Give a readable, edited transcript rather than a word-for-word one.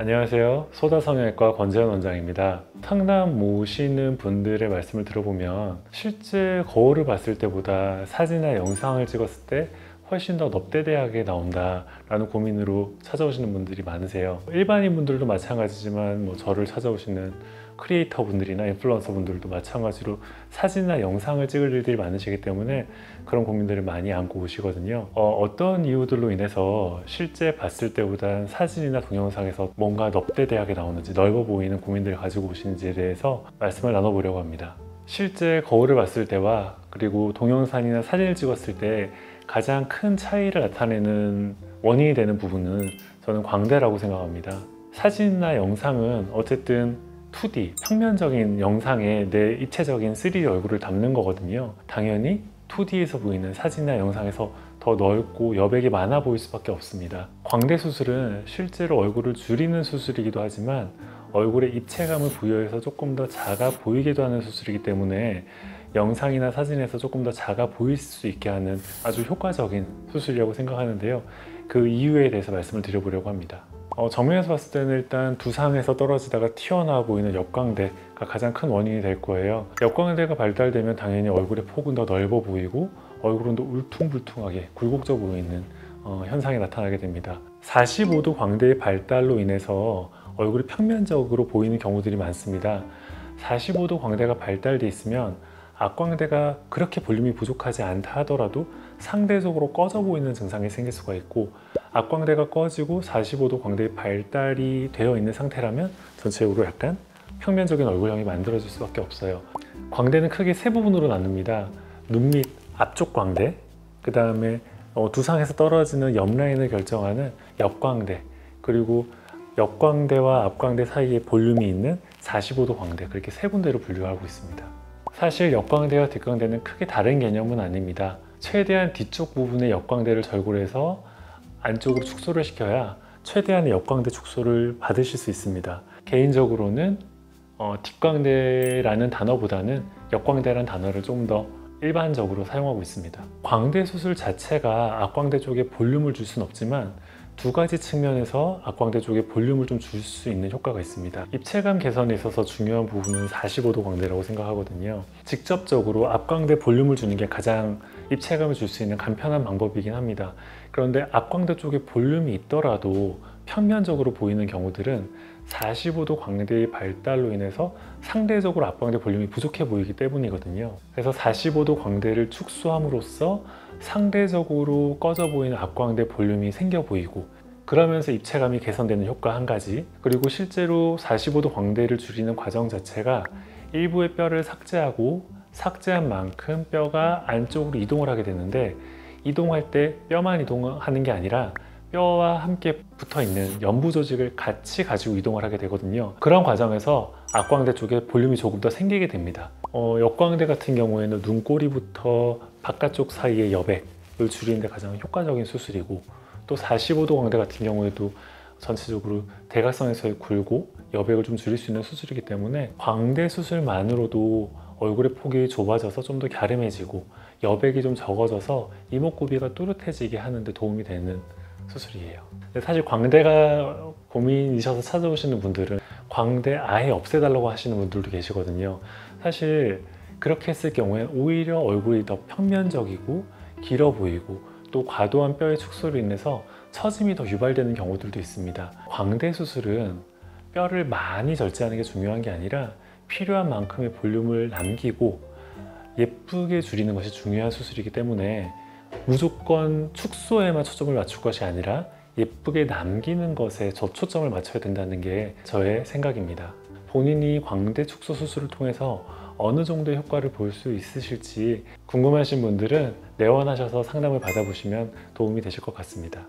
안녕하세요. 소다성형외과 권재현 원장입니다. 상담 모시는 분들의 말씀을 들어보면 실제 거울을 봤을 때보다 사진이나 영상을 찍었을 때 훨씬 더 넙대대하게 나온다 라는 고민으로 찾아오시는 분들이 많으세요. 일반인 분들도 마찬가지지만 저를 찾아오시는 크리에이터 분들이나 인플루언서 분들도 마찬가지로 사진이나 영상을 찍을 일들이 많으시기 때문에 그런 고민들을 많이 안고 오시거든요. 어떤 이유들로 인해서 실제 봤을 때보다 사진이나 동영상에서 뭔가 넙대대하게 나오는지, 넓어 보이는 고민들을 가지고 오시는지에 대해서 말씀을 나눠보려고 합니다. 실제 거울을 봤을 때와 그리고 동영상이나 사진을 찍었을 때 가장 큰 차이를 나타내는 원인이 되는 부분은 저는 광대라고 생각합니다. 사진이나 영상은 어쨌든 2D, 평면적인 영상에 내 입체적인 3D 얼굴을 담는 거거든요. 당연히 2D에서 보이는 사진이나 영상에서 더 넓고 여백이 많아 보일 수밖에 없습니다. 광대 수술은 실제로 얼굴을 줄이는 수술이기도 하지만 얼굴에 입체감을 부여해서 조금 더 작아 보이기도 하는 수술이기 때문에 영상이나 사진에서 조금 더 작아 보일 수 있게 하는 아주 효과적인 수술이라고 생각하는데요. 그 이유에 대해서 말씀을 드려보려고 합니다. 정면에서 봤을 때는 일단 두상에서 떨어지다가 튀어나와 보이는 역광대가 가장 큰 원인이 될 거예요. 역광대가 발달되면 당연히 얼굴의 폭은 더 넓어 보이고 얼굴은 더 울퉁불퉁하게 굴곡져 보이는 현상이 나타나게 됩니다. 45도 광대의 발달로 인해서 얼굴이 평면적으로 보이는 경우들이 많습니다. 45도 광대가 발달돼 있으면 앞광대가 그렇게 볼륨이 부족하지 않다 하더라도 상대적으로 꺼져 보이는 증상이 생길 수가 있고, 앞광대가 꺼지고 45도 광대의 발달이 되어 있는 상태라면 전체적으로 약간 평면적인 얼굴형이 만들어질 수밖에 없어요. 광대는 크게 세 부분으로 나눕니다. 눈 밑 앞쪽 광대, 그 다음에 두상에서 떨어지는 옆 라인을 결정하는 옆광대, 그리고 옆광대와 앞광대 사이에 볼륨이 있는 45도 광대, 그렇게 세 군데로 분류하고 있습니다. 사실 옆광대와 뒷광대는 크게 다른 개념은 아닙니다. 최대한 뒤쪽 부분의 옆광대를 절골해서 안쪽으로 축소를 시켜야 최대한의 옆광대 축소를 받으실 수 있습니다. 개인적으로는 뒷광대라는 단어보다는 옆광대라는 단어를 좀 더 일반적으로 사용하고 있습니다. 광대 수술 자체가 앞광대 쪽에 볼륨을 줄 수는 없지만 두 가지 측면에서 앞광대 쪽에 볼륨을 좀 줄 수 있는 효과가 있습니다. 입체감 개선에 있어서 중요한 부분은 45도 광대라고 생각하거든요. 직접적으로 앞광대 볼륨을 주는 게 가장 입체감을 줄 수 있는 간편한 방법이긴 합니다. 그런데 앞광대 쪽에 볼륨이 있더라도 평면적으로 보이는 경우들은 45도 광대의 발달로 인해서 상대적으로 앞광대 볼륨이 부족해 보이기 때문이거든요. 그래서 45도 광대를 축소함으로써 상대적으로 꺼져 보이는 앞광대 볼륨이 생겨 보이고, 그러면서 입체감이 개선되는 효과 한 가지, 그리고 실제로 45도 광대를 줄이는 과정 자체가 일부의 뼈를 삭제하고 삭제한 만큼 뼈가 안쪽으로 이동을 하게 되는데, 이동할 때 뼈만 이동하는 게 아니라 뼈와 함께 붙어있는 연부 조직을 같이 가지고 이동을 하게 되거든요. 그런 과정에서 앞광대 쪽에 볼륨이 조금 더 생기게 됩니다. 옆광대 같은 경우에는 눈꼬리부터 바깥쪽 사이의 여백을 줄이는 데 가장 효과적인 수술이고, 또 45도 광대 같은 경우에도 전체적으로 대각선에서의 굴곡, 여백을 좀 줄일 수 있는 수술이기 때문에 광대 수술만으로도 얼굴의 폭이 좁아져서 좀 더 갸름해지고 여백이 좀 적어져서 이목구비가 또렷해지게 하는 데 도움이 되는 수술이에요. 사실 광대가 고민이셔서 찾아오시는 분들은 광대 아예 없애달라고 하시는 분들도 계시거든요. 사실 그렇게 했을 경우에 오히려 얼굴이 더 평면적이고 길어 보이고 또 과도한 뼈의 축소로 인해서 처짐이 더 유발되는 경우들도 있습니다. 광대 수술은 뼈를 많이 절제하는 게 중요한 게 아니라 필요한 만큼의 볼륨을 남기고 예쁘게 줄이는 것이 중요한 수술이기 때문에 무조건 축소에만 초점을 맞출 것이 아니라 예쁘게 남기는 것에 초점을 맞춰야 된다는 게 저의 생각입니다. 본인이 광대 축소 수술을 통해서 어느 정도의 효과를 볼 수 있으실지 궁금하신 분들은 내원하셔서 상담을 받아보시면 도움이 되실 것 같습니다.